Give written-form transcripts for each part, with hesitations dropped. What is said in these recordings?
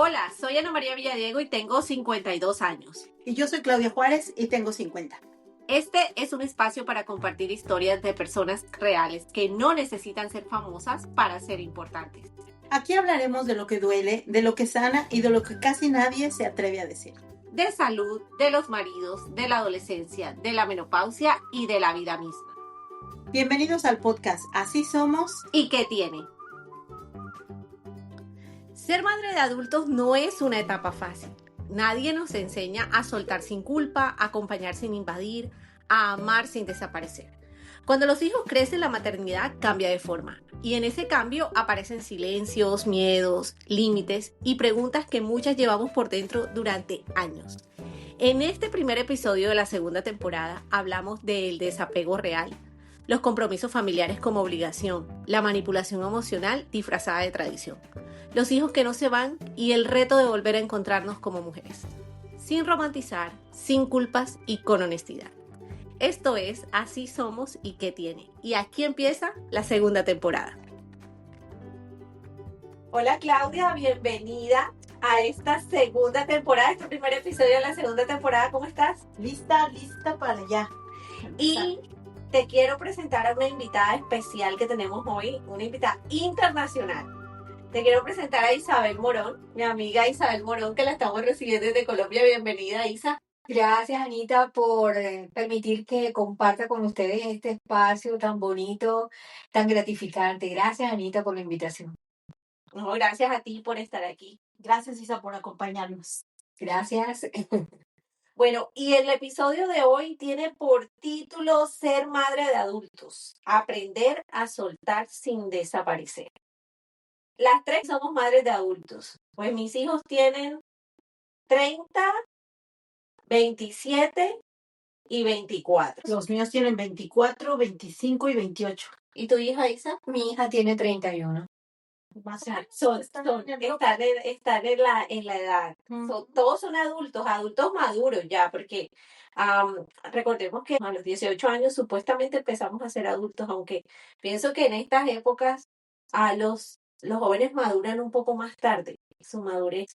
Hola, soy Ana María Villadiego y tengo 52 años. Y yo soy Claudia Juárez y tengo 50. Este es un espacio para compartir historias de personas reales que no necesitan ser famosas para ser importantes. Aquí hablaremos de lo que duele, de lo que sana y de lo que casi nadie se atreve a decir. De salud, de los maridos, de la adolescencia, de la menopausia y de la vida misma. Bienvenidos al podcast Así Somos. ¿Y qué tiene? Ser madre de adultos no es una etapa fácil. Nadie nos enseña a soltar sin culpa, a acompañar sin invadir, a amar sin desaparecer. Cuando los hijos crecen, la maternidad cambia de forma. Y en ese cambio aparecen silencios, miedos, límites y preguntas que muchas llevamos por dentro durante años. En este primer episodio de la segunda temporada hablamos del desapego real, los compromisos familiares como obligación, la manipulación emocional disfrazada de tradición, los hijos que no se van y el reto de volver a encontrarnos como mujeres. Sin romantizar, sin culpas y con honestidad. Esto es Así Somos y qué tiene. Y aquí empieza la segunda temporada. Hola Claudia, bienvenida a esta segunda temporada, este primer episodio de la segunda temporada. ¿Cómo estás? Lista para allá. Y te quiero presentar a una invitada especial que tenemos hoy, una invitada internacional. Te quiero presentar a Isabel Morón, mi amiga Isabel Morón, que la estamos recibiendo desde Colombia. Bienvenida, Isa. Gracias, Anita, por permitir que comparta con ustedes este espacio tan bonito, tan gratificante. Gracias, Anita, por la invitación. No, gracias a ti por estar aquí. Gracias, Isa, por acompañarnos. Gracias. Bueno, y el episodio de hoy tiene por título Ser madre de adultos, aprender a soltar sin desaparecer. Las tres somos madres de adultos. Pues mis hijos tienen 30, 27 y 24. Los míos tienen 24, 25 y 28. ¿Y tu hija, Isa? Mi hija tiene 31. Más Están en la edad. Todos son adultos maduros ya, porque recordemos que a los 18 años supuestamente empezamos a ser adultos, aunque pienso que en estas épocas los jóvenes maduran un poco más tarde. Su madurez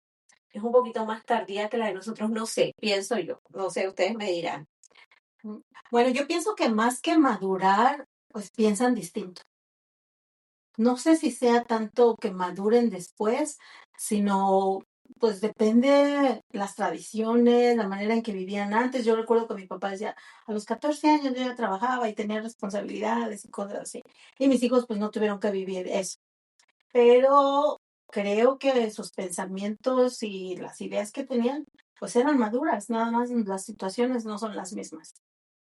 es un poquito más tardía que la de nosotros, no sé, pienso yo. No sé, ustedes me dirán. Bueno, yo pienso que más que madurar, pues piensan distinto. No sé si sea tanto que maduren después, sino pues depende las tradiciones, la manera en que vivían antes. Yo recuerdo que mi papá decía, a los 14 años yo ya trabajaba y tenía responsabilidades y cosas así. Y mis hijos pues no tuvieron que vivir eso. Pero creo que sus pensamientos y las ideas que tenían pues eran maduras, nada más las situaciones no son las mismas.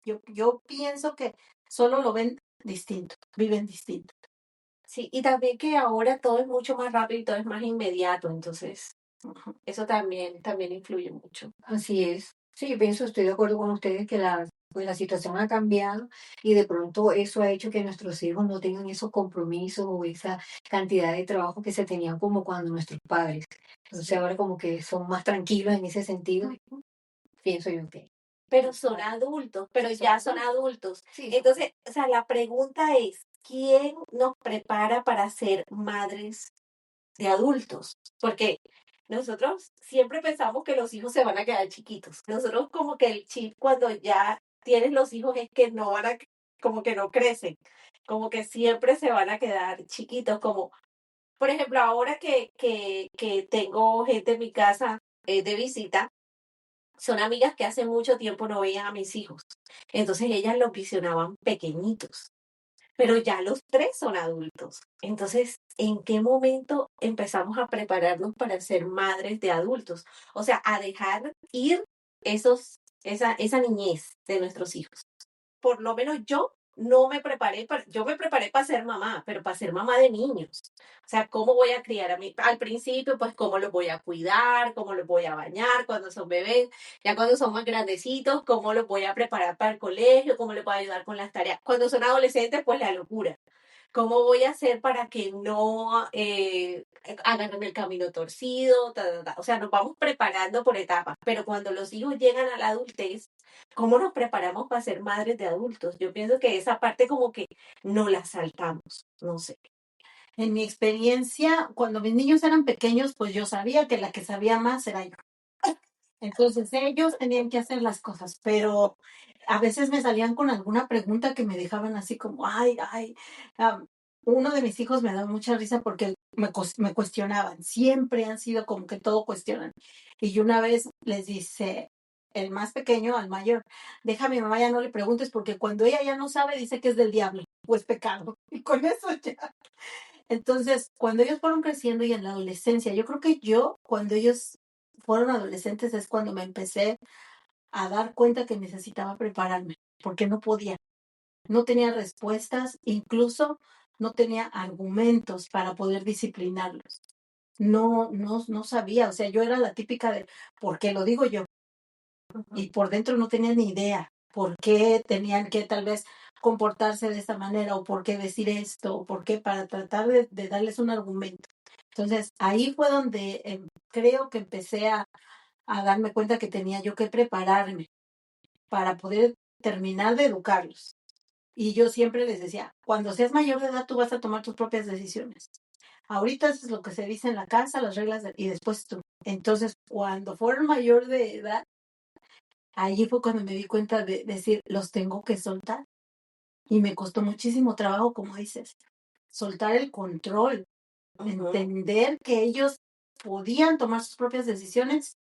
Yo pienso que solo lo ven distinto, viven distinto. Sí, y también que ahora todo es mucho más rápido y todo es más inmediato, entonces eso también influye mucho. Así es. Sí, estoy de acuerdo con ustedes que la situación ha cambiado y de pronto eso ha hecho que nuestros hijos no tengan esos compromisos o esa cantidad de trabajo que se tenían como cuando nuestros padres. Entonces ahora como que son más tranquilos en ese sentido, pienso yo que. Pero son adultos, pero ya son adultos. Sí, Entonces, o sea, la pregunta es, ¿quién nos prepara para ser madres de adultos? Porque nosotros siempre pensamos que los hijos se van a quedar chiquitos. Nosotros como que el chip cuando ya tienes los hijos es que no van a, como que no crecen, como que siempre se van a quedar chiquitos, como, por ejemplo, ahora que tengo gente en mi casa de visita, son amigas que hace mucho tiempo no veían a mis hijos. Entonces ellas los visionaban pequeñitos, pero ya los tres son adultos. Entonces, ¿en qué momento empezamos a prepararnos para ser madres de adultos? O sea, a dejar ir esa niñez de nuestros hijos. Por lo menos yo no me preparé yo me preparé para ser mamá, pero para ser mamá de niños. O sea, ¿cómo voy a criar a mí? Al principio, pues, ¿cómo los voy a cuidar? ¿Cómo los voy a bañar cuando son bebés? Ya cuando son más grandecitos, ¿cómo los voy a preparar para el colegio? ¿Cómo les voy a ayudar con las tareas? Cuando son adolescentes, pues la locura. ¿Cómo voy a hacer para que no hagan el camino torcido? O sea, nos vamos preparando por etapas, pero cuando los hijos llegan a la adultez, ¿cómo nos preparamos para ser madres de adultos? Yo pienso que esa parte como que no la saltamos, no sé. En mi experiencia, cuando mis niños eran pequeños, pues yo sabía que la que sabía más era yo. Entonces ellos tenían que hacer las cosas, pero a veces me salían con alguna pregunta que me dejaban así como, ay. am, Uno de mis hijos me daba mucha risa porque me cuestionaban, siempre han sido como que todo cuestionan. Y yo una vez les dice, el más pequeño al mayor, déjame mamá, ya no le preguntes porque cuando ella ya no sabe dice que es del diablo o es pecado. Y con eso ya. Entonces, cuando ellos fueron creciendo y en la adolescencia, yo creo que cuando ellos fueron adolescentes, es cuando me empecé a dar cuenta que necesitaba prepararme, porque no podía, no tenía respuestas, incluso no tenía argumentos para poder disciplinarlos. No sabía, o sea, yo era la típica de, ¿por qué lo digo yo? Y por dentro no tenía ni idea por qué tenían que tal vez comportarse de esta manera o por qué decir esto o por qué para tratar de darles un argumento. Entonces ahí fue donde creo que empecé a darme cuenta que tenía yo que prepararme para poder terminar de educarlos. Y yo siempre les decía, cuando seas mayor de edad tú vas a tomar tus propias decisiones. Ahorita eso es lo que se dice en la casa, las reglas, y después tú. Entonces, cuando fueron mayor de edad, allí fue cuando me di cuenta de decir, los tengo que soltar. Y me costó muchísimo trabajo, como dices, soltar el control, entender que ellos podían tomar sus propias decisiones,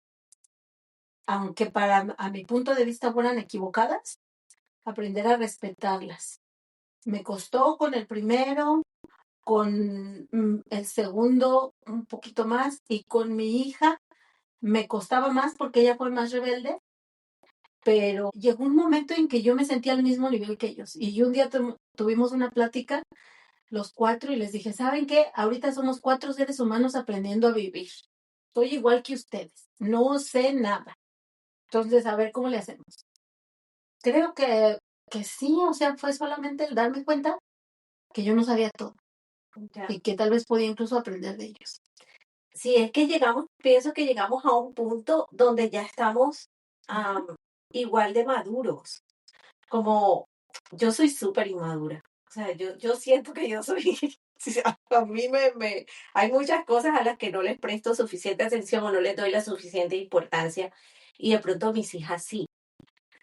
aunque a mi punto de vista fueran equivocadas, aprender a respetarlas. Me costó con el primero, con el segundo un poquito más, y con mi hija me costaba más porque ella fue más rebelde, pero llegó un momento en que yo me sentía al mismo nivel que ellos. Y un día tuvimos una plática los cuatro y les dije, ¿saben qué? Ahorita somos cuatro seres humanos aprendiendo a vivir. Soy igual que ustedes, no sé nada. Entonces, a ver cómo le hacemos. Creo que sí, o sea, fue solamente el darme cuenta que yo no sabía todo Ya. y que tal vez podía incluso aprender de ellos. Sí, es que pienso que llegamos a un punto donde ya estamos igual de maduros. Como yo soy súper inmadura. O sea, yo siento que yo soy, sí, a mí hay muchas cosas a las que no les presto suficiente atención o no les doy la suficiente importancia. Y de pronto mis hijas sí,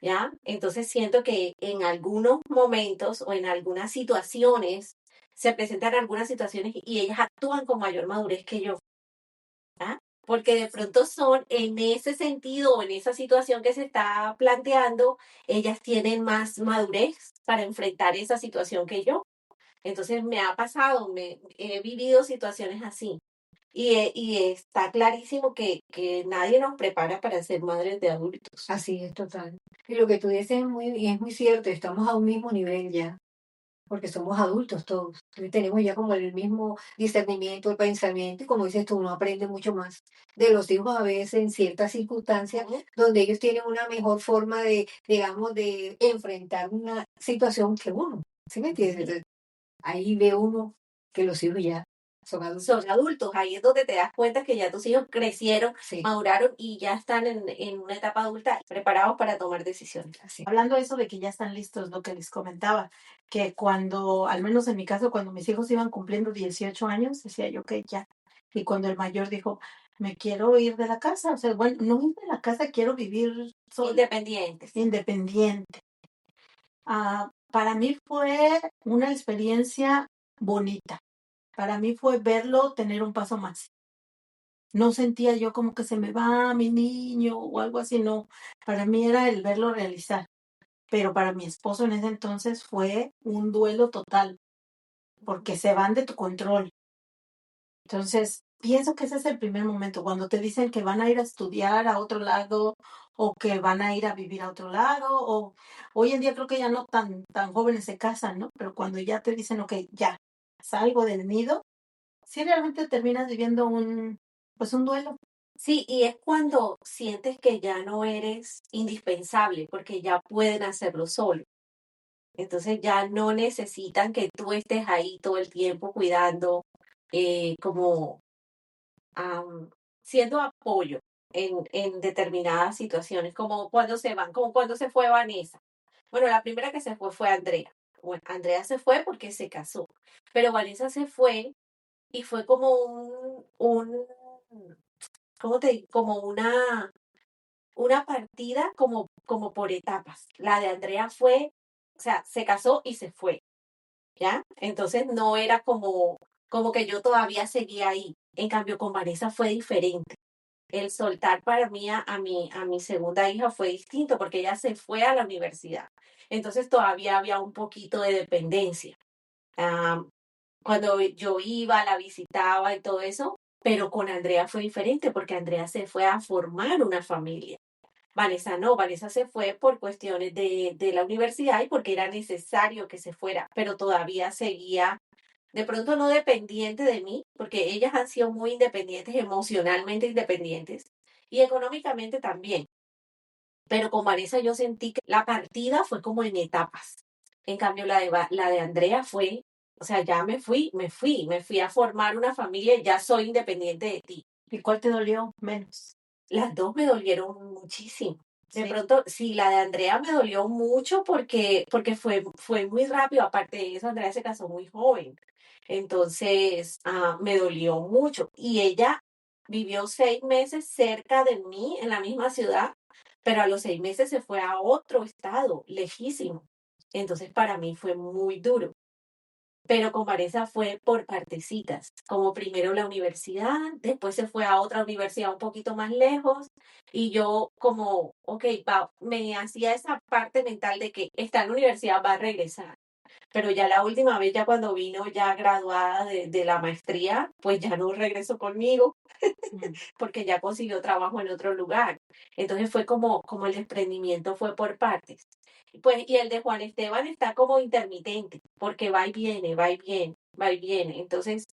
¿ya? Entonces siento que en algunos momentos o en algunas situaciones se presentan algunas situaciones y ellas actúan con mayor madurez que yo. ¿Ah? Porque de pronto son en ese sentido o en esa situación que se está planteando, ellas tienen más madurez para enfrentar esa situación que yo. Entonces me ha pasado, he vivido situaciones así. Y está clarísimo que nadie nos prepara para ser madres de adultos. Así es, total. Y lo que tú dices es muy cierto, estamos a un mismo nivel ya, porque somos adultos todos. Entonces tenemos ya como el mismo discernimiento, el pensamiento, y como dices tú, uno aprende mucho más de los hijos a veces en ciertas circunstancias Ujú. donde ellos tienen una mejor forma de, digamos, de enfrentar una situación que uno. ¿Sí me entiendes? Entonces, ahí ve uno que los hijos ya son adultos. Son adultos, ahí es donde te das cuenta que ya tus hijos crecieron, Sí, maduraron y ya están en una etapa adulta preparados para tomar decisiones. así. Hablando de eso de que ya están listos, lo que les comentaba, que cuando, al menos en mi caso, cuando mis hijos iban cumpliendo 18 años, decía yo que ya. Y cuando el mayor dijo, me quiero ir de la casa, o sea, bueno, no ir de la casa, quiero vivir sola, Independientes. independiente. Para mí fue una experiencia bonita. Para mí fue verlo tener un paso más. No sentía yo como que se me va mi niño o algo así, no. Para mí era el verlo realizar. Pero para mi esposo en ese entonces fue un duelo total, porque se van de tu control. Entonces, pienso que ese es el primer momento, cuando te dicen que van a ir a estudiar a otro lado o que van a ir a vivir a otro lado, o hoy en día creo que ya no tan jóvenes se casan, ¿no? Pero cuando ya te dicen, ok, ya, salgo del nido, sí realmente terminas viviendo pues un duelo. Sí, y es cuando sientes que ya no eres indispensable, porque ya pueden hacerlo solo. Entonces ya no necesitan que tú estés ahí todo el tiempo cuidando, como am, siendo apoyo en determinadas situaciones, como cuando se van, como cuando se fue Vanessa. Bueno, la primera que se fue Andrea. Bueno, Andrea se fue porque se casó, pero Vanessa se fue y fue como ¿cómo te digo? Como una partida como por etapas. La de Andrea fue, o sea, se casó y se fue, ¿ya? Entonces no era como que yo todavía seguía ahí. En cambio, con Vanessa fue diferente. El soltar para mí a mi segunda hija fue distinto porque ella se fue a la universidad. Entonces todavía había un poquito de dependencia. Ah, cuando yo iba, la visitaba y todo eso, pero con Andrea fue diferente porque Andrea se fue a formar una familia. Vanessa no, Vanessa se fue por cuestiones de la universidad y porque era necesario que se fuera, pero todavía seguía, de pronto no dependiente de mí, porque ellas han sido muy independientes, emocionalmente independientes y económicamente también. Pero con Vanessa yo sentí que la partida fue como en etapas. En cambio, la de Andrea fue, o sea, ya me fui a formar una familia y ya soy independiente de ti. ¿Y cuál te dolió menos? Las dos me dolieron muchísimo. De Sí. pronto, sí, la de Andrea me dolió mucho porque fue muy rápido. Aparte de eso, Andrea se casó muy joven. Entonces, me dolió mucho. Y ella vivió 6 meses cerca de mí, en la misma ciudad, pero a los 6 meses se fue a otro estado, lejísimo. Entonces, para mí fue muy duro. Pero con Vanessa fue por partecitas, como primero la universidad, después se fue a otra universidad un poquito más lejos y yo como, ok, me hacía esa parte mental de que está en la universidad, va a regresar. Pero ya la última vez, ya cuando vino ya graduada de la maestría, pues ya no regresó conmigo Mm. porque ya consiguió trabajo en otro lugar. Entonces fue como el desprendimiento fue por partes. Pues, y el de Juan Esteban está como intermitente, porque va y viene, va y viene, va y viene. Entonces,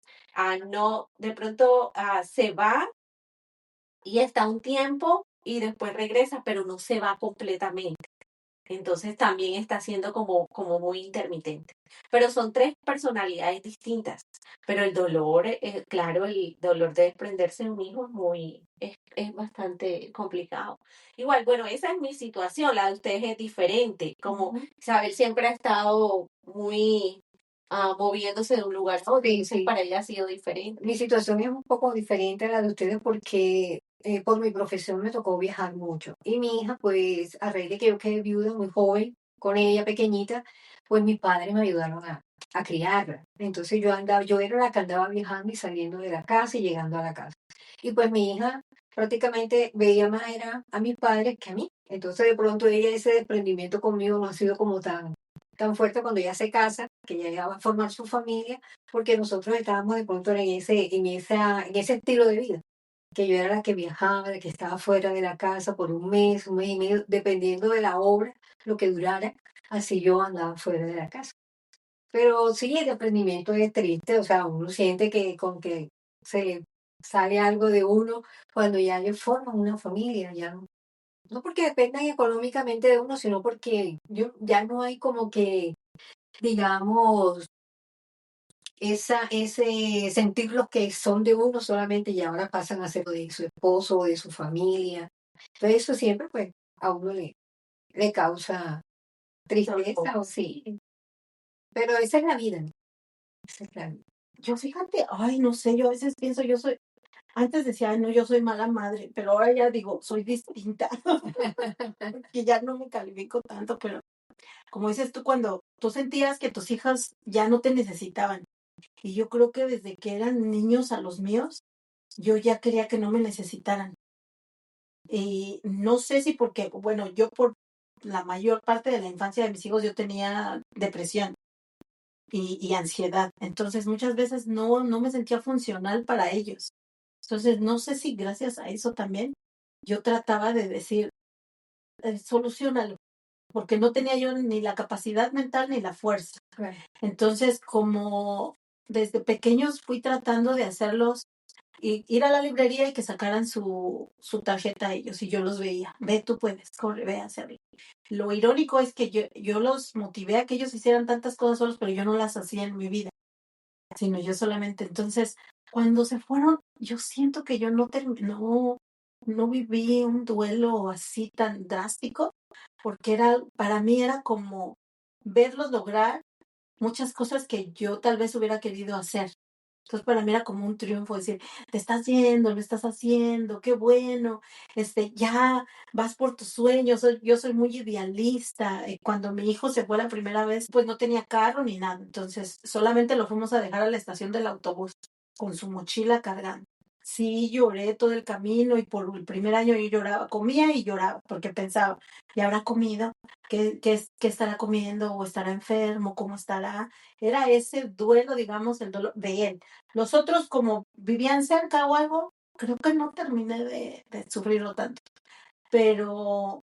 no, de pronto se va y está un tiempo y después regresa, pero no se va completamente. Entonces también está siendo como muy intermitente. Pero son tres personalidades distintas. Pero el dolor, claro, el dolor de desprenderse de un hijo es bastante complicado. Igual, bueno, esa es mi situación, la de ustedes es diferente. Como Ujú. Isabel siempre ha estado muy moviéndose de un lugar a otro, Sí, entonces sí. para ella ha sido diferente. Mi situación es un poco diferente a la de ustedes porque por mi profesión me tocó viajar mucho. Y mi hija, pues, a raíz de que yo quedé viuda muy joven, con ella pequeñita, pues mis padres me ayudaron a criarla. Entonces yo era la que andaba viajando y saliendo de la casa y llegando a la casa. Y pues mi hija prácticamente veía más era a mis padres que a mí. Entonces de pronto ella ese desprendimiento conmigo no ha sido como tan fuerte cuando ella se casa, que ella ya va a formar su familia porque nosotros estábamos de pronto en ese estilo de vida, que yo era la que viajaba, la que estaba fuera de la casa por un mes y medio, dependiendo de la obra, lo que durara, así yo andaba fuera de la casa. Pero sí, el desprendimiento es triste, o sea, uno siente que con que se le sale algo de uno cuando ya ellos forman una familia, ya no porque dependan económicamente de uno, sino porque ya no hay como que, digamos, ese sentir los que son de uno solamente y ahora pasan a ser de su esposo o de su familia. Entonces eso siempre pues a uno le causa tristeza o sí, pero esa es la vida, ¿no? Esa es la vida. Yo fíjate, ay, no sé, yo a veces pienso, antes decía, "Ay, no, yo soy mala madre", pero ahora ya digo, soy distinta, que ya no me califico tanto, pero como dices tú, cuando tú sentías que tus hijas ya no te necesitaban, y yo creo que desde que eran niños a los míos, yo ya quería que no me necesitaran. Y no sé si porque, bueno, yo por la mayor parte de la infancia de mis hijos yo tenía depresión y ansiedad. Entonces muchas veces no me sentía funcional para ellos. Entonces no sé si gracias a eso también yo trataba de decir, solucionalo, porque no tenía yo ni la capacidad mental ni la fuerza. Claro. Entonces, como desde pequeños fui tratando de hacerlos ir a la librería y que sacaran su tarjeta ellos y yo los veía. Ve, tú puedes, corre, ve a hacerlo. Lo irónico es que yo los motivé a que ellos hicieran tantas cosas solos, pero yo no las hacía en mi vida, sino yo solamente. Entonces, cuando se fueron, yo siento que yo no viví un duelo así tan drástico, porque para mí era como verlos lograr muchas cosas que yo tal vez hubiera querido hacer. Entonces para mí era como un triunfo decir, te estás yendo, lo estás haciendo, qué bueno, ya vas por tus sueños. Yo soy muy idealista. Cuando mi hijo se fue la primera vez, pues no tenía carro ni nada. Entonces solamente lo fuimos a dejar a la estación del autobús con su mochila cargando. Sí, lloré todo el camino y por el primer año yo lloraba, comía y lloraba porque pensaba, ¿ya habrá comido? ¿Qué estará comiendo? ¿O estará enfermo? ¿Cómo estará? Era ese duelo, digamos, el dolor de él. Los otros, como vivían cerca o algo, creo que no terminé de sufrirlo tanto, pero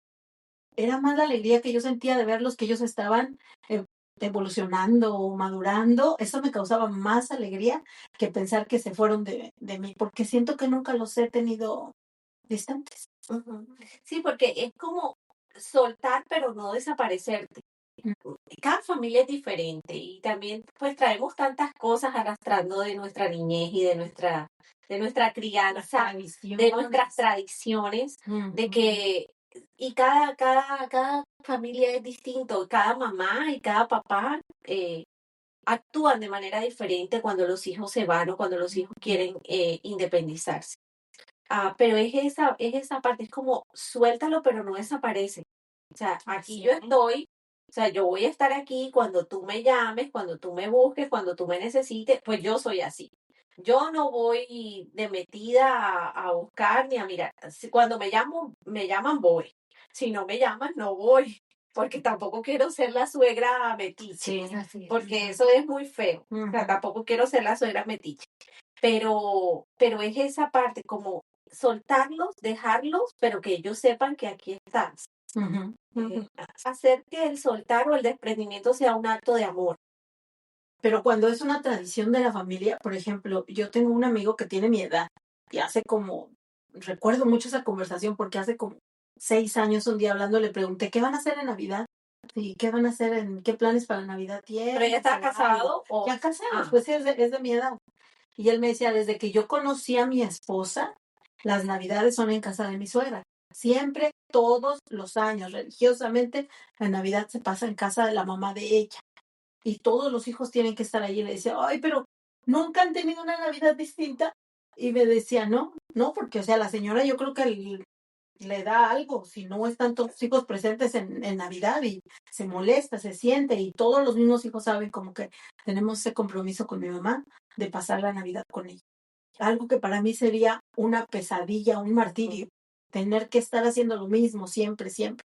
era más la alegría que yo sentía de verlos que ellos estaban eh, evolucionando o madurando. Eso me causaba más alegría que pensar que se fueron de mí, porque siento que nunca los he tenido distantes. Ujú. Sí, porque es como soltar, pero no desaparecerte. Cada familia es diferente y también pues traemos tantas cosas arrastrando de nuestra niñez y de nuestra Las crianza, de tradiciones. nuestras tradiciones, de Ujú. que y cada familia es distinto, cada mamá y cada papá actúan de manera diferente cuando los hijos se van o cuando los hijos quieren independizarse. Pero es esa parte, es como suéltalo, pero no desaparece. O sea, aquí yo estoy, o sea, yo voy a estar aquí cuando tú me llames, cuando tú me busques, cuando tú me necesites, pues yo soy así. Yo no voy de metida a buscar ni a mirar. Cuando me llaman, voy. Si no me llaman, no voy. Porque tampoco quiero ser la suegra metiche. Sí. Así es. Porque eso es muy feo. O sea, Ujú. tampoco quiero ser la suegra metiche. Pero es esa parte, como soltarlos, dejarlos, pero que ellos sepan que aquí estás. Ujú. Ujú. Hacer que el soltar o el desprendimiento sea un acto de amor. Pero cuando es una tradición de la familia, por ejemplo, yo tengo un amigo que tiene mi edad y recuerdo mucho esa conversación porque hace como 6 años un día hablando le pregunté, ¿qué van a hacer en Navidad? ¿Y qué van a hacer qué planes para Navidad tienen? ¿Pero ella está ¿O algo? casado o...? Ya casados, Ah, pues sí, es de mi edad. Y él me decía, desde que yo conocí a mi esposa, las Navidades son en casa de mi suegra. Siempre, todos los años, religiosamente, la Navidad se pasa en casa de la mamá de ella y todos los hijos tienen que estar allí. Y le decía, ay, pero nunca han tenido una Navidad distinta. Y me decía, no, no, porque, o sea, la señora yo creo que le da algo si no están todos los hijos presentes en Navidad y se molesta, se siente y todos los mismos hijos saben como que tenemos ese compromiso con mi mamá de pasar la Navidad con ella. Algo que para mí sería una pesadilla, un martirio, tener que estar haciendo lo mismo siempre, siempre.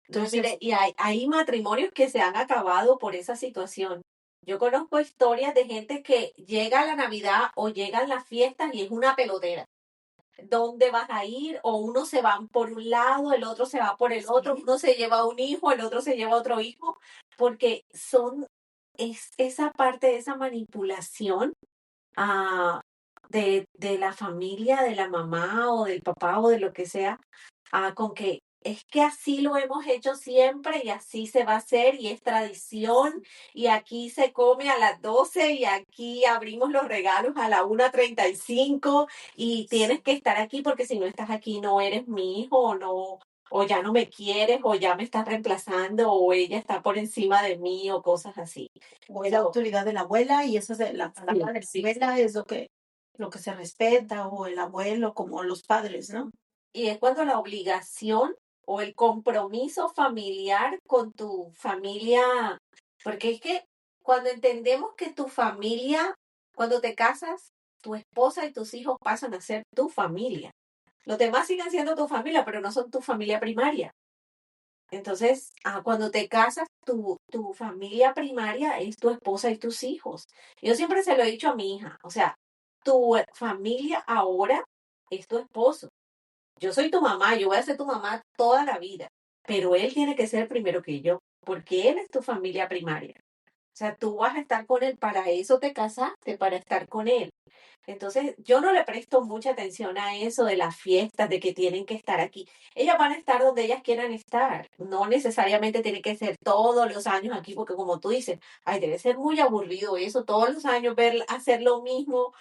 no, Entonces, mire, y hay matrimonios que se han acabado por esa situación. Yo conozco historias de gente que llega a la Navidad o llegan las fiestas y es una pelotera. ¿Dónde vas a ir? O uno se va por un lado, el otro se va por el otro, sí. uno se lleva un hijo, el otro se lleva otro hijo, porque es esa parte de esa manipulación ah, de la familia, de la mamá o del papá o de lo que sea, con que es que así lo hemos hecho siempre y así se va a hacer y es tradición y aquí se come a las 12 y aquí abrimos los regalos a la 1:35 y tienes que estar aquí porque si no estás aquí no eres mi hijo o no, o ya no me quieres o ya me estás reemplazando o ella está por encima de mí o cosas así. O es la autoridad de la abuela y esa es la palabra de la abuela es lo que se respeta, o el abuelo, como los padres, ¿no? Y es cuando la obligación o el compromiso familiar con tu familia, porque es que cuando entendemos que tu familia, cuando te casas, tu esposa y tus hijos pasan a ser tu familia. Los demás siguen siendo tu familia, pero no son tu familia primaria. Entonces, cuando te casas, tu familia primaria es tu esposa y tus hijos. Yo siempre se lo he dicho a mi hija, o sea, tu familia ahora es tu esposo. Yo soy tu mamá, yo voy a ser tu mamá toda la vida, pero él tiene que ser primero que yo, porque él es tu familia primaria. O sea, tú vas a estar con él, para eso te casaste, para estar con él. Entonces, yo no le presto mucha atención a eso de las fiestas, de que tienen que estar aquí. Ellas van a estar donde ellas quieran estar. No necesariamente tiene que ser todos los años aquí, porque como tú dices, ay, debe ser muy aburrido eso, todos los años ver, hacer lo mismo,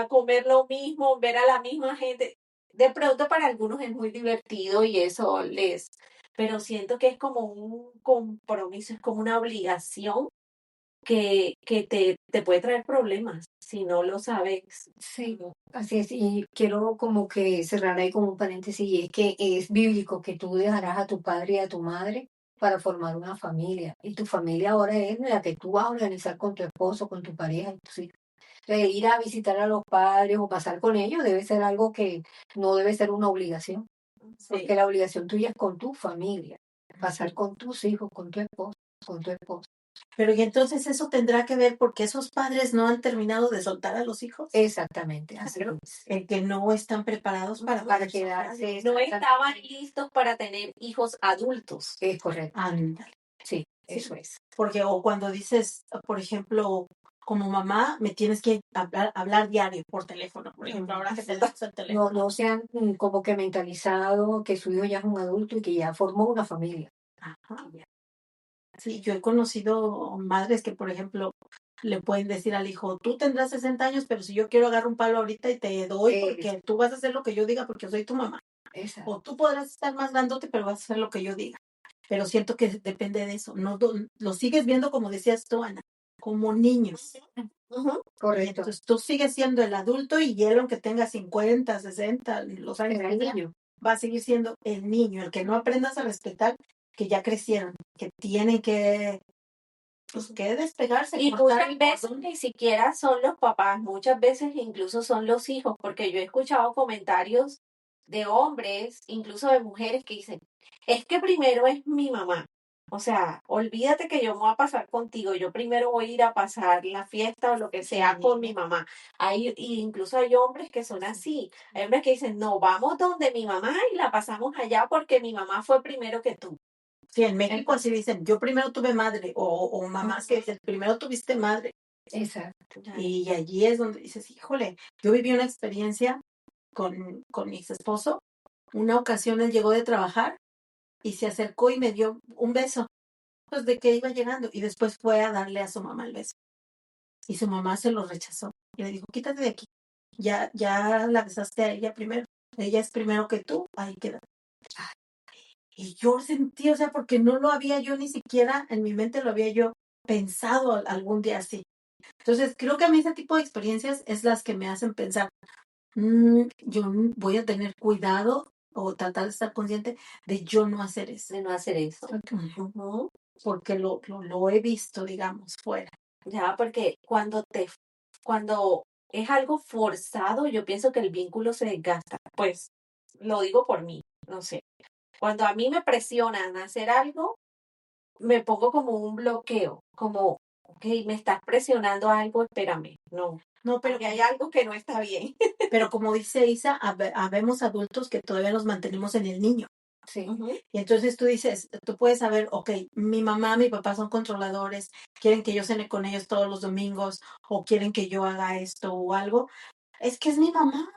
comer lo mismo, ver a la misma gente. De pronto para algunos es muy divertido y eso pero siento que es como un compromiso, es como una obligación que te puede traer problemas si no lo sabes. Sí, así es. Y quiero como que cerrar ahí como un paréntesis, y es que es bíblico que tú dejarás a tu padre y a tu madre para formar una familia. Y tu familia ahora es la que tú vas a organizar con tu esposo, con tu pareja y tus hijos. Entonces, ir a visitar a los padres o pasar con ellos debe ser algo que no debe ser una obligación, porque Sí, la obligación tuya es con tu familia, pasar sí. con tus hijos, con tu esposo, con tu esposo. Pero y entonces eso tendrá que ver porque esos padres no han terminado de soltar a los hijos. Exactamente, así Claro, es. el que no están preparados para Para poder soltar. quedarse, No estaban exactamente. listos para tener hijos adultos. Es correcto, Ándale. sí, Sí, eso es. porque o cuando dices, por ejemplo, como mamá, me tienes que hablar diario por teléfono, por ejemplo, ahora que tenemos el teléfono. No se han como que mentalizado que su hijo ya es un adulto y que ya formó una familia. Ajá. Sí, yo he conocido madres que, por ejemplo, le pueden decir al hijo, tú tendrás 60 años, pero si yo quiero agarrar un palo ahorita y te doy Es, porque tú vas a hacer lo que yo diga porque soy tu mamá. exacto, O tú podrás estar más grandote, pero vas a hacer lo que yo diga. Pero siento que depende de eso. No lo sigues viendo, como decías tú, Ana, como niños. Ujú. Y correcto. entonces tú sigues siendo el adulto y él, aunque tenga 50, 60, los años Era que el sea, niño. va a seguir siendo el niño, el que no aprendas a respetar, que ya crecieron, que tienen que, pues, que despegarse, Y cortar muchas el veces cordón. ni siquiera son los papás, muchas veces incluso son los hijos, porque yo he escuchado comentarios de hombres, incluso de mujeres que dicen, es que primero es mi mamá. O sea, olvídate que yo me voy a pasar contigo, yo primero voy a ir a pasar la fiesta o lo que sea con mi mamá. Y incluso hay hombres que son así. Hay hombres que dicen, no, vamos donde mi mamá y la pasamos allá porque mi mamá fue primero que tú. Sí, en México así dicen, yo primero tuve madre, o mamás que dicen, primero tuviste madre. Exacto. Y allí es donde dices, híjole, yo viví una experiencia con mi ex esposo. Una ocasión él llegó de trabajar y se acercó y me dio un beso, pues de que iba llegando, y después fue a darle a su mamá el beso. Y su mamá se lo rechazó. Y le dijo, quítate de aquí. Ya la besaste a ella primero. Ella es primero que tú, ahí queda. Y yo sentí, o sea, porque no lo había yo ni siquiera en mi mente lo había yo pensado algún día así. Entonces, creo que a mí ese tipo de experiencias es las que me hacen pensar, yo voy a tener cuidado o tratar de estar consciente de yo no hacer eso. De no hacer eso. Ujú. Porque lo he visto, digamos, fuera. Ya, porque cuando es algo forzado, yo pienso que el vínculo se desgasta. Pues lo digo por mí, no sé. Cuando a mí me presionan a hacer algo, me pongo como un bloqueo, como, ok, me estás presionando a algo, espérame, no, No, pero, porque hay algo que no está bien. pero como dice Isa, habemos adultos que todavía nos mantenemos en el niño. Sí, Ujú. Y entonces tú dices, tú puedes saber, ok, mi mamá, mi papá son controladores, quieren que yo cene con ellos todos los domingos o quieren que yo haga esto o algo. Es que es mi mamá.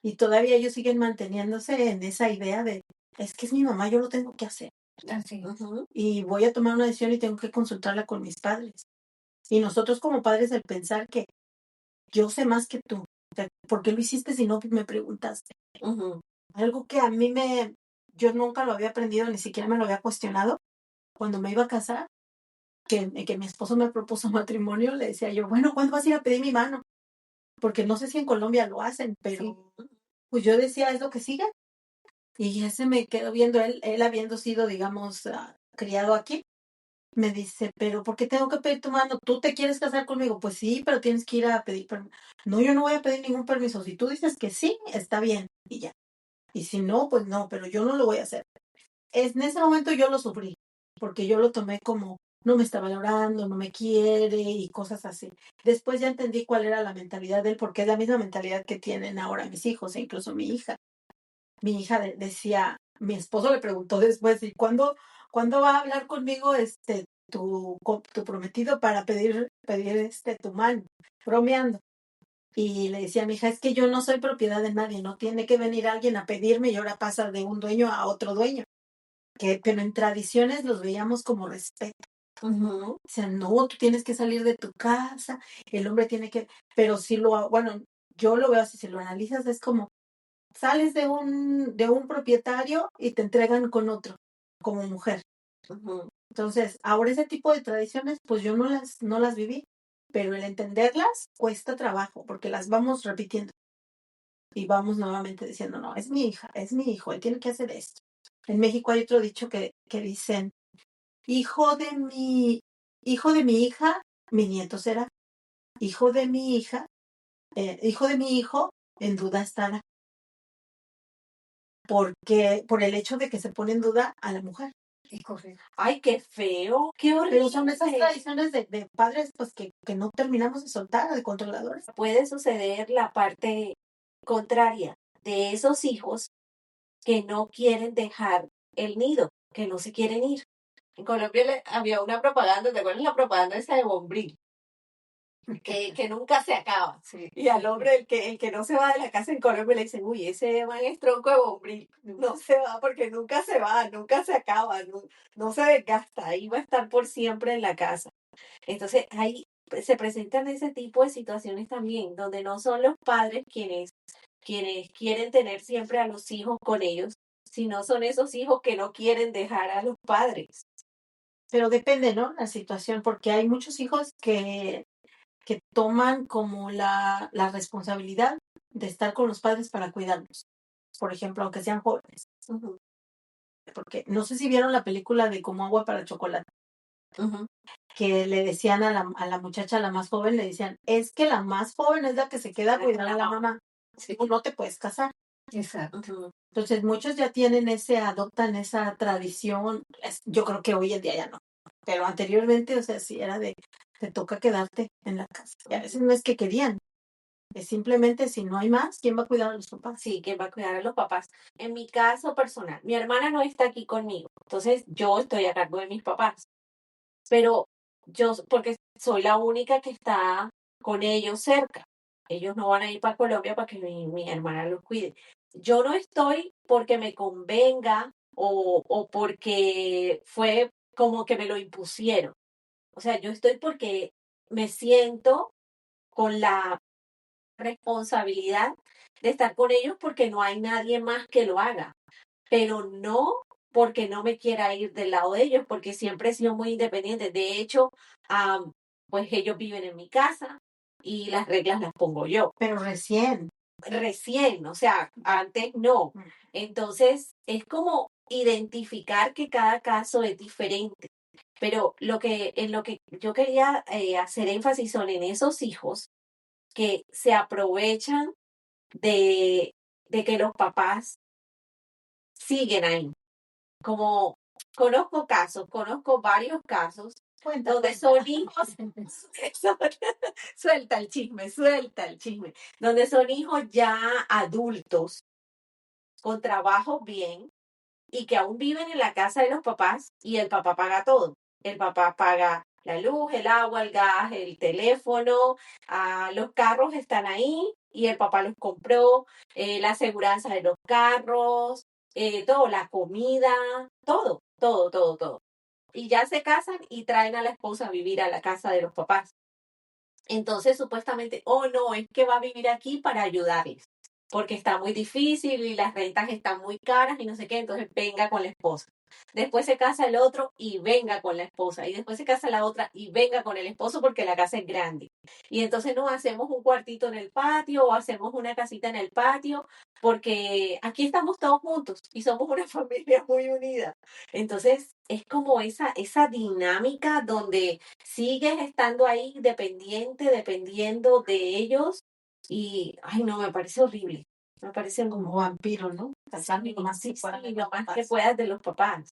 Y todavía ellos siguen manteniéndose en esa idea de, es que es mi mamá, yo lo tengo que hacer. así es. Ujú. Y voy a tomar una decisión y tengo que consultarla con mis padres. Y nosotros como padres el pensar que yo sé más que tú. O sea, ¿por qué lo hiciste si no me preguntaste? Ujú. Algo que a mí yo nunca lo había aprendido, ni siquiera me lo había cuestionado. Cuando me iba a casar, que mi esposo me propuso matrimonio, le decía yo, bueno, ¿cuándo vas a ir a pedir mi mano? Porque no sé si en Colombia lo hacen, pero Sí, pues yo decía, es lo que sigue. Y ya se me quedó viendo él habiendo sido, digamos, criado aquí. Me dice, pero ¿por qué tengo que pedir tu mano? ¿Tú te quieres casar conmigo? Pues sí, pero tienes que ir a pedir permiso. No, yo no voy a pedir ningún permiso. Si tú dices que sí, está bien y ya. Y si no, pues no, pero yo no lo voy a hacer. En ese momento yo lo sufrí, porque yo lo tomé como no me está valorando, no me quiere y cosas así. Después ya entendí cuál era la mentalidad de él, porque es la misma mentalidad que tienen ahora mis hijos e incluso mi hija. Mi hija decía, mi esposo le preguntó después, ¿y cuándo va a hablar conmigo tu prometido para pedir tu mano? Bromeando. Y le decía a mi hija, es que yo no soy propiedad de nadie, no tiene que venir alguien a pedirme y ahora pasa de un dueño a otro dueño. Pero en tradiciones los veíamos como respeto. Ujú. O sea, no, tú tienes que salir de tu casa, el hombre tiene que, pero si bueno, yo lo veo así, si lo analizas, es como, sales de un propietario y te entregan con otro, como mujer. Ujú. Entonces, ahora ese tipo de tradiciones, pues yo no las viví, pero el entenderlas cuesta trabajo porque las vamos repitiendo y vamos nuevamente diciendo, no, es mi hija, es mi hijo, él tiene que hacer esto. En México hay otro dicho que dicen, hijo de hijo de mi hija, mi nieto será. Hijo de mi hija, hijo de mi hijo, en duda estará. Porque, por el hecho de que se pone en duda a la mujer. Es correcto. Ay, qué feo, qué Pero son esas horrible. tradiciones de padres pues que no terminamos de soltar, de controladores. Puede suceder la parte contraria de esos hijos que no quieren dejar el nido, que no se quieren ir. En Colombia había una propaganda, ¿te acuerdas la propaganda esa de Bombril? Que nunca se acaba. Sí. Y al hombre, el que no se va de la casa en Colombia, le dicen, uy, ese man es tronco de Bombril. No se va porque nunca se va, nunca se acaba, no se desgasta, ahí va a estar por siempre en la casa. Entonces, ahí se presentan ese tipo de situaciones también, donde no son los padres quienes quieren tener siempre a los hijos con ellos, sino son esos hijos que no quieren dejar a los padres. Pero depende, ¿no? La situación, porque hay muchos hijos que toman como la responsabilidad de estar con los padres para cuidarlos. Por ejemplo, aunque sean jóvenes. Ujú, Porque no sé si vieron la película de Como agua para chocolate, ujú. que le decían a la muchacha, la más joven, le decían, es que la más joven es la que se queda a cuidar a la mamá. Sí. Tú no te puedes casar. Exacto. Ujú. Entonces, muchos ya tienen adoptan esa tradición. Yo creo que hoy en día ya no. Pero anteriormente, o sea, sí era te toca quedarte en la casa. Y a veces no es que querían, es simplemente si no hay más, ¿quién va a cuidar a los papás? Sí, ¿quién va a cuidar a los papás? En mi caso personal, mi hermana no está aquí conmigo, entonces yo estoy a cargo de mis papás, pero porque soy la única que está con ellos cerca. Ellos no van a ir para Colombia para que mi hermana los cuide. Yo no estoy porque me convenga o porque fue como que me lo impusieron. O sea, yo estoy porque me siento con la responsabilidad de estar con ellos porque no hay nadie más que lo haga, pero no porque no me quiera ir del lado de ellos, porque siempre he sido muy independiente. De hecho, pues ellos viven en mi casa y las reglas las pongo yo. Pero Recién, o sea, antes no. Entonces, es como identificar que cada caso es diferente. Pero en lo que yo quería hacer énfasis son en esos hijos que se aprovechan de, de que los papás siguen ahí. Como conozco varios casos donde son hijos, son- suelta el chisme, donde son hijos ya adultos, con trabajo bien, y que aún viven en la casa de los papás y el papá paga todo. El papá paga la luz, el agua, el gas, el teléfono, los carros están ahí y el papá los compró, la aseguranza de los carros, todo, la comida, todo. Y ya se casan y traen a la esposa a vivir a la casa de los papás. Entonces, supuestamente, oh no, es que va a vivir aquí para ayudarles, porque está muy difícil y las rentas están muy caras y no sé qué, entonces venga con la esposa. Después se casa el otro y venga con la esposa. Y después se casa la otra y venga con el esposo porque la casa es grande. Y entonces nos hacemos un cuartito en el patio o hacemos una casita en el patio porque aquí estamos todos juntos y somos una familia muy unida. Entonces es como esa dinámica donde sigues estando ahí dependiendo de ellos y, ay no, me parece horrible. Me parece como vampiro, ¿no? sí, Lo más sí, que puedan de sí, los lo más que papás. puedas de los papás.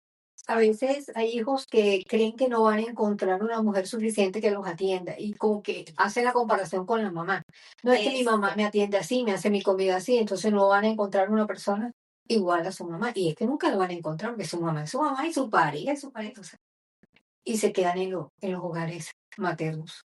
A veces hay hijos que creen que no van a encontrar una mujer suficiente que los atienda y como que hacen la comparación con la mamá. No es que mi mamá me atiende así, me hace mi comida así, entonces no van a encontrar una persona igual a su mamá. Y es que nunca lo van a encontrar porque su mamá es su mamá y su pareja es su pareja. O sea, y se quedan en los hogares maternos.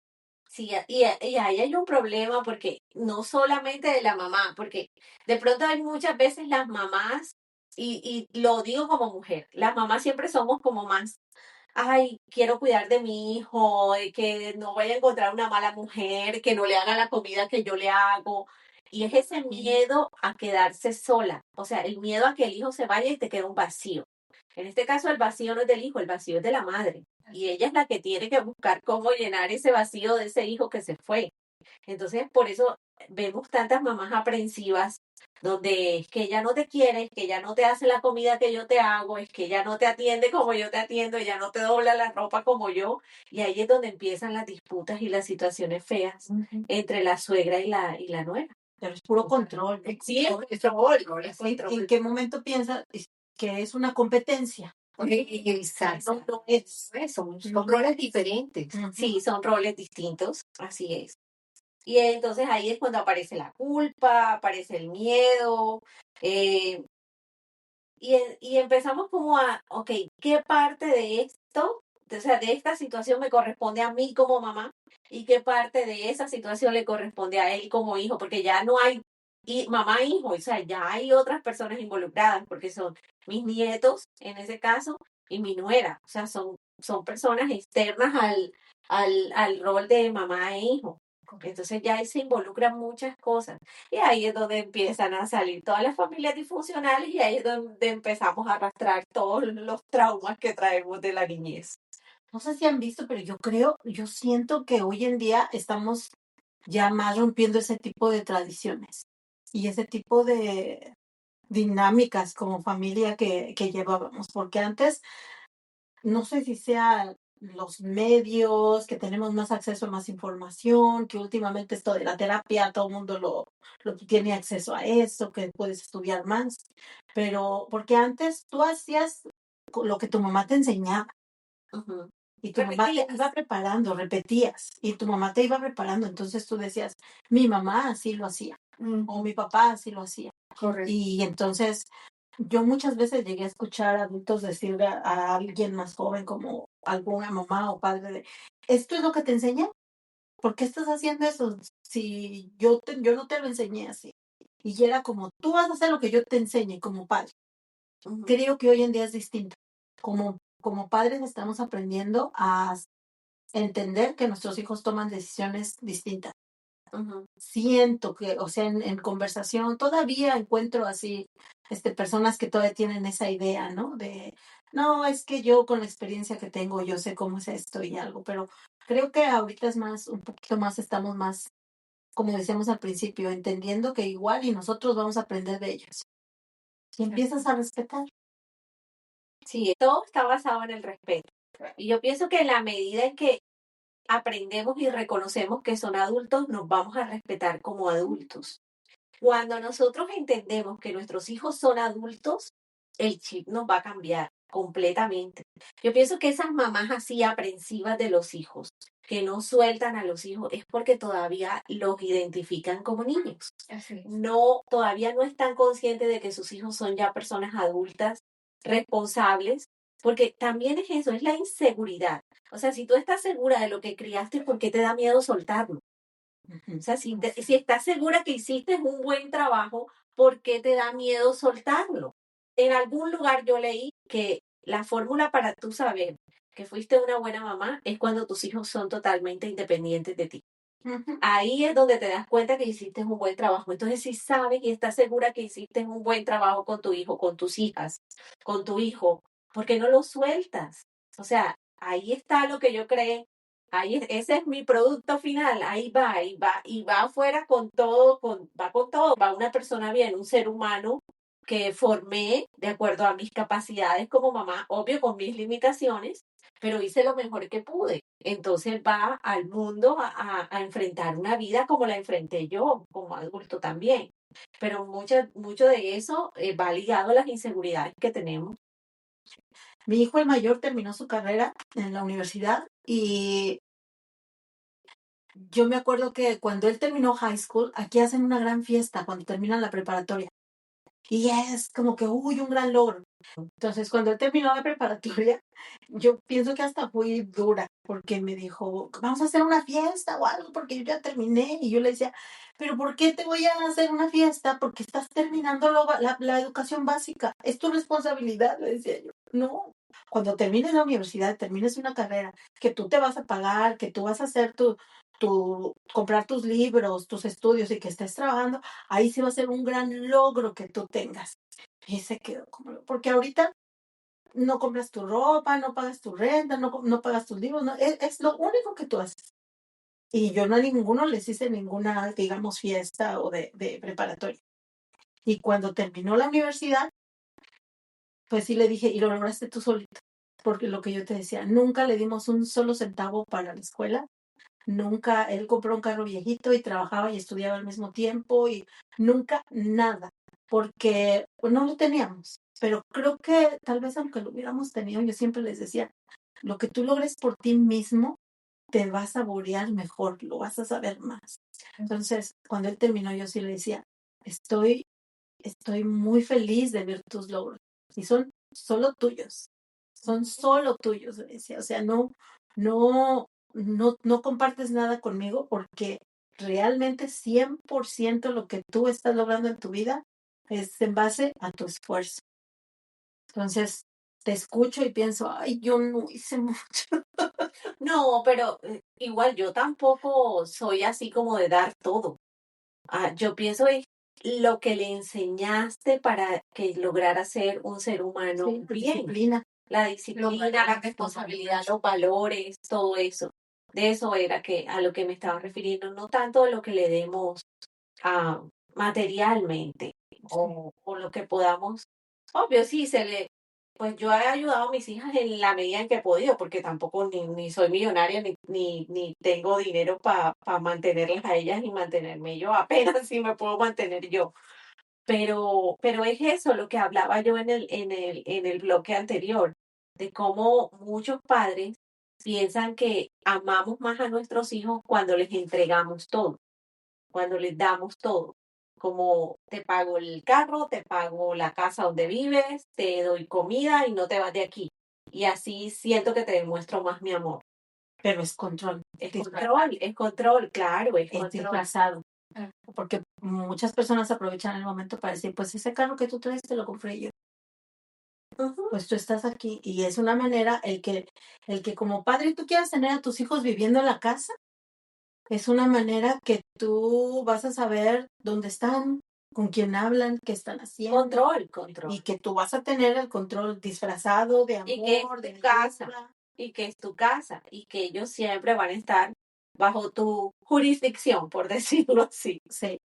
Sí, y ahí hay un problema porque no solamente de la mamá, porque de pronto hay muchas veces las mamás, y lo digo como mujer, las mamás siempre somos como más, ay, quiero cuidar de mi hijo, que no vaya a encontrar una mala mujer, que no le haga la comida que yo le hago. Y es ese miedo a quedarse sola, o sea, el miedo a que el hijo se vaya y te quede un vacío. En este caso, el vacío no es del hijo, el vacío es de la madre. Y ella es la que tiene que buscar cómo llenar ese vacío de ese hijo que se fue. Entonces, por eso vemos tantas mamás aprensivas, donde es que ella no te quiere, es que ella no te hace la comida que yo te hago, es que ella no te atiende como yo te atiendo, ella no te dobla la ropa como yo. Y ahí es donde empiezan las disputas y las situaciones feas entre la suegra y la nuera. Pero es puro control. Sí, es control, es ¿En control. qué momento piensas que es una competencia? Exacto. No es. Son roles diferentes. Sí, son roles distintos, así es. Y entonces ahí es cuando aparece la culpa, aparece el miedo, eh, y empezamos como a, ok, ¿qué parte de esto, o sea, de esta situación me corresponde a mí como mamá? ¿Y qué parte de esa situación le corresponde a él como hijo? Porque ya no hay mamá e hijo, o sea, ya hay otras personas involucradas, porque son mis nietos, en ese caso, y mi nuera, o sea, son personas externas al rol de mamá e hijo. Entonces ya ahí se involucran muchas cosas. Y ahí es donde empiezan a salir todas las familias disfuncionales y ahí es donde empezamos a arrastrar todos los traumas que traemos de la niñez. No sé si han visto, pero yo siento que hoy en día estamos ya más rompiendo ese tipo de tradiciones y ese tipo de dinámicas como familia que llevábamos, porque antes, no sé si sea los medios, que tenemos más acceso a más información, que últimamente esto de la terapia, todo el mundo lo tiene acceso a eso, que puedes estudiar más, pero porque antes tú hacías lo que tu mamá te enseñaba. Ujú. Y tu mamá te iba preparando, repetías, y tu mamá te iba preparando, entonces tú decías, mi mamá así lo hacía, o mi papá así lo hacía. Correcto. Y entonces yo muchas veces llegué a escuchar a adultos decirle a alguien más joven, como alguna mamá o padre, de, ¿esto es lo que te enseñé? ¿Por qué estás haciendo eso? Si yo no te lo enseñé así. Y era como, tú vas a hacer lo que yo te enseñe como padre. Ujú. Creo que hoy en día es distinto. Como padres estamos aprendiendo a entender que nuestros hijos toman decisiones distintas. Ujú. Siento que, o sea, en conversación todavía encuentro así, personas que todavía tienen esa idea, ¿no? De, no, es que yo con la experiencia que tengo, yo sé cómo es esto y algo, pero creo que ahorita es más, un poquito más, estamos más, como decíamos al principio, entendiendo que igual y nosotros vamos a aprender de ellos. Y empiezas a respetar. Sí, todo está basado en el respeto. Y yo pienso que en la medida en que aprendemos y reconocemos que son adultos, nos vamos a respetar como adultos. Cuando nosotros entendemos que nuestros hijos son adultos, el chip nos va a cambiar completamente. Yo pienso que esas mamás así aprensivas de los hijos, que no sueltan a los hijos, es porque todavía los identifican como niños. Así es. No, todavía no están conscientes de que sus hijos son ya personas adultas, responsables, porque también es eso, es la inseguridad. O sea, si tú estás segura de lo que criaste, ¿por qué te da miedo soltarlo? O sea, si estás segura que hiciste un buen trabajo, ¿por qué te da miedo soltarlo? En algún lugar yo leí que la fórmula para tú saber que fuiste una buena mamá es cuando tus hijos son totalmente independientes de ti. Ahí es donde te das cuenta que hiciste un buen trabajo. Entonces, si sabes y estás segura que hiciste un buen trabajo con tu hijo, con tus hijas, con tu hijo, ¿por qué no lo sueltas? O sea, ahí está lo que yo creé. Ese es mi producto final. Ahí va, y va afuera con todo, va con todo. Va una persona bien, un ser humano que formé de acuerdo a mis capacidades como mamá, obvio con mis limitaciones, pero hice lo mejor que pude. Entonces va al mundo a enfrentar una vida como la enfrenté yo, como adulto también. Pero mucho de eso va ligado a las inseguridades que tenemos. Mi hijo el mayor terminó su carrera en la universidad y yo me acuerdo que cuando él terminó high school, aquí hacen una gran fiesta cuando terminan la preparatoria. Y es como que, uy, un gran logro. Entonces, cuando él terminó la preparatoria, yo pienso que hasta fui dura, porque me dijo, vamos a hacer una fiesta o algo, porque yo ya terminé. Y yo le decía, pero ¿por qué te voy a hacer una fiesta? Porque estás terminando la educación básica. Es tu responsabilidad, le decía yo. No, cuando termines la universidad, termines una carrera, que tú te vas a pagar, que tú vas a hacer comprar tus libros, tus estudios y que estés trabajando, ahí sí va a ser un gran logro que tú tengas. Y se quedó como, porque ahorita no compras tu ropa, no pagas tu renta, no pagas tus libros, no, es lo único que tú haces. Y yo no a ninguno les hice ninguna, digamos, fiesta o de preparatoria. Y cuando terminó la universidad, pues sí le dije, y lo lograste tú solito. Porque lo que yo te decía, nunca le dimos un solo centavo para la escuela. Nunca, él compró un carro viejito y trabajaba y estudiaba al mismo tiempo y nunca nada, porque pues, no lo teníamos. Pero creo que tal vez aunque lo hubiéramos tenido, yo siempre les decía, lo que tú logres por ti mismo, te vas a saborear mejor, lo vas a saber más. Entonces, cuando él terminó, yo sí le decía, estoy, estoy muy feliz de ver tus logros y son solo tuyos, le decía. O sea, no compartes nada conmigo porque realmente 100% lo que tú estás logrando en tu vida es en base a tu esfuerzo. Entonces, te escucho y pienso, ay, yo no hice mucho. No, pero igual yo tampoco soy así como de dar todo. Yo pienso en lo que le enseñaste para que lograra ser un ser humano Sí, bien. disciplina. La disciplina, la responsabilidad, los valores, todo eso. De eso era a lo que me estaba refiriendo, no tanto lo que le demos materialmente o lo que podamos. Obvio, sí, pues yo he ayudado a mis hijas en la medida en que he podido, porque tampoco ni soy millonaria ni tengo dinero para mantenerlas a ellas ni mantenerme yo, apenas si me puedo mantener yo. Pero es eso lo que hablaba yo en el bloque anterior, de cómo muchos padres piensan que amamos más a nuestros hijos cuando les entregamos todo, cuando les damos todo. Como te pago el carro, te pago la casa donde vives, te doy comida y no te vas de aquí. Y así siento que te demuestro más mi amor. Pero es control. Es control, claro, es Es control. disfrazado. Porque muchas personas aprovechan el momento para decir, pues ese carro que tú traes te lo compré yo. Ujú. Pues tú estás aquí y es una manera el que como padre tú quieras tener a tus hijos viviendo en la casa, es una manera que tú vas a saber dónde están, con quién hablan, qué están haciendo Control. y que tú vas a tener el control disfrazado de Y que es amor, de tu casa, ayuda. y que es tu casa, y que ellos siempre van a estar bajo tu jurisdicción, por decirlo así. Sí,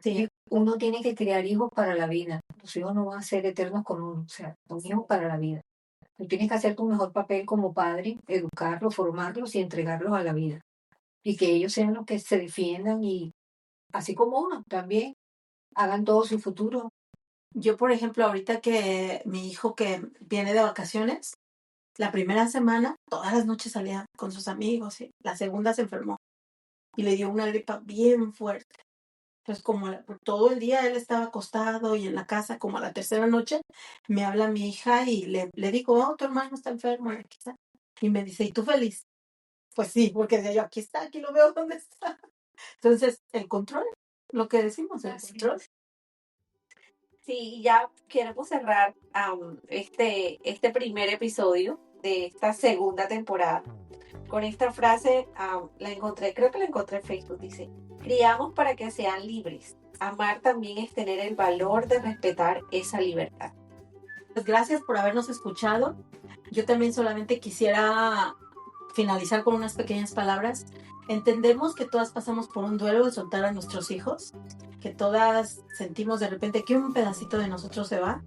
Y sí, uno tiene que criar hijos para la vida. Los hijos no van a ser eternos con uno, o sea, son hijos para la vida. Tú tienes que hacer tu mejor papel como padre, educarlos, formarlos y entregarlos a la vida. Y que ellos sean los que se defiendan y, así como uno, también hagan todo su futuro. yo por ejemplo ahorita que mi hijo que viene de vacaciones, la primera semana todas las noches salía con sus amigos y la segunda se enfermó y le dio una gripa bien fuerte. Entonces, como todo el día él estaba acostado y en la casa, como a la tercera noche, me habla mi hija y le digo, oh, tu hermano está enfermo, aquí está. Y me dice, ¿y tú feliz? Pues sí, porque decía yo, aquí está, aquí lo veo, ¿dónde está? Entonces, el control, lo que decimos, el control. Sí, y ya queremos cerrar este primer episodio de esta segunda temporada con esta frase. La encontré, creo que la encontré en Facebook, dice, criamos para que sean libres. Amar también es tener el valor de respetar esa libertad. Pues gracias por habernos escuchado. Yo también solamente quisiera finalizar con unas pequeñas palabras. Entendemos que todas pasamos por un duelo de soltar a nuestros hijos, que todas sentimos de repente que un pedacito de nosotros se va,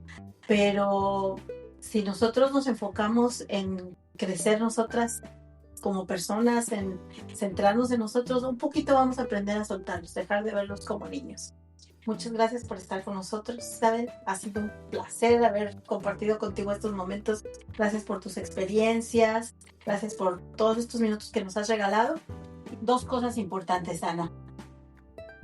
pero si nosotros nos enfocamos en crecer nosotras como personas, en centrarnos en nosotros, un poquito vamos a aprender a soltarlos, dejar de verlos como niños. Muchas gracias por estar con nosotros, Isabel. Ha sido un placer haber compartido contigo estos momentos. Gracias por tus experiencias. Gracias por todos estos minutos que nos has regalado. Dos cosas importantes, Ana.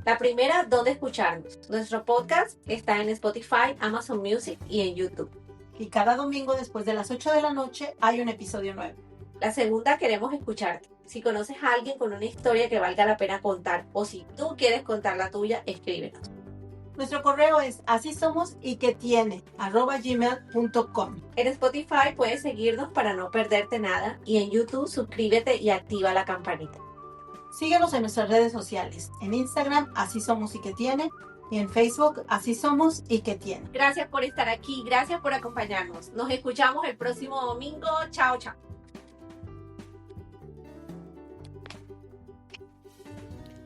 La primera, ¿dónde escucharnos? Nuestro podcast está en Spotify, Amazon Music y en YouTube. Y cada domingo después de las 8 de la noche hay un episodio nuevo. La segunda, queremos escucharte. Si conoces a alguien con una historia que valga la pena contar o si tú quieres contar la tuya, escríbenos. Nuestro correo es asisomosyketiene@gmail.com. En Spotify puedes seguirnos para no perderte nada y en YouTube suscríbete y activa la campanita. Síguenos en nuestras redes sociales. En Instagram, Así Somos y Que Tiene. Y en Facebook, Así Somos y ¿Qué Tiene? Gracias por estar aquí, gracias por acompañarnos. Nos escuchamos el próximo domingo. Chao, chao.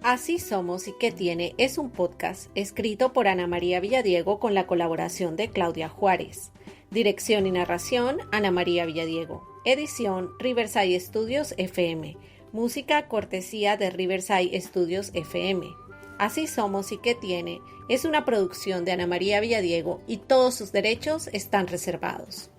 Así Somos y ¿Qué Tiene? Es un podcast escrito por Ana María Villadiego con la colaboración de Claudia Juárez. Dirección y narración, Ana María Villadiego. Edición, Riverside Studios FM. Música cortesía de Riverside Studios FM. Así Somos y ¿Qué Tiene? Es una producción de Ana María Villadiego y todos sus derechos están reservados.